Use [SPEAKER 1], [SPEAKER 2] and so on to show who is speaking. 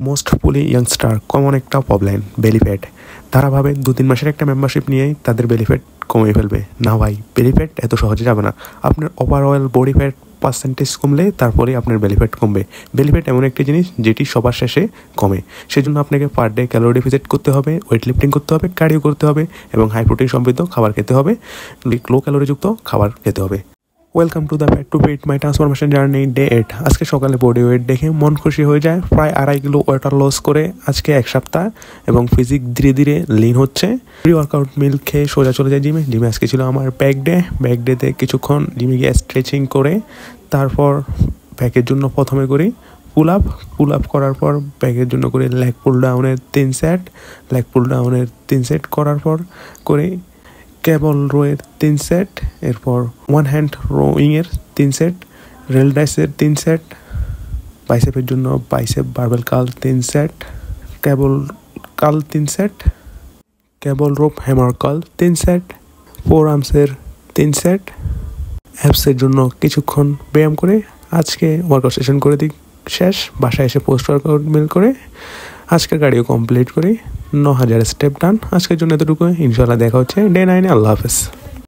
[SPEAKER 1] Most পুলি youngster common একটা problem belly fat. তারা ভাবে 2-3 মাসের একটা মেম্বারশিপ নিয়েই তাদের বেলি ফ্যাট কমিয়ে ফেলবে। না ভাই, বেলি ফ্যাট এত সহজে যাবে না। আপনার ওভারঅল বডি ফ্যাট পার্সেন্টেজ কমলে তারপরেই আপনার বেলি ফ্যাট কমবে। বেলি ফ্যাট এমন একটি জিনিস যেটি সবার শেষে কমে। সেজন্য আপনাকে পার ডে ক্যালোরি ডেফিসিট করতে হবে, ওয়েট লিফটিং করতে হবে, কার্ডিও করতে হবে এবং হাই প্রোটিন সমৃদ্ধ খাবার খেতে হবে, লো ক্যালোরিযুক্ত খাবার খেতে হবে। Welcome to the fat to fit my transformation journey day 8। আজকে সকালে বডি ওয়েট দেখে মন খুশি হয়ে যায়। প্রায় 2.5 কিলো ওয়েটার লস করে আজকে 1 সপ্তাহ এবং ফিজিক ধীরে ধীরে লিন হচ্ছে। প্রি ওয়ার্কআউট মিল খেয়ে সোজা চলে যায় জিমে। আজকে ছিল আমার ব্যাক ডেতে কিছুক্ষণ জিমে গিয়ে স্ট্রেচিং করে তারপর ব্যাকের জন্য প্রথমে করি পুল আপ করার পর ব্যাকের জন্য করি লেগ পুল ডাউনের 3 সেট করার পর করে কেবল রোয়ের 3 সেট, এরপর ওয়ান হ্যান্ড রোয়িংয়ের 3 সেট, রেল ডাইসের 3 সেট, বাইসেপের জন্য বাইসেপ বারবেল কাল 3 সেট, কেবল কাল 3 সেট, কেবল রোপ হ্যামার কাল 3 সেট, ফোর আর্মসের 3 সেট, অ্যাপসের জন্য কিছুক্ষণ ব্যায়াম করে আজকে ওয়ার্কআউট সেশন করে দিই শেষ। বাসায় এসে পোস্ট ওয়ার্কআউট মিল করে আজকের গাড়িও কমপ্লিট করি। 9000 স্টেপ ডান। আজকের জন্য এতটুকু। ইনশাল্লাহ দেখা হচ্ছে ডে 9-এ। আল্লাহ হাফেজ।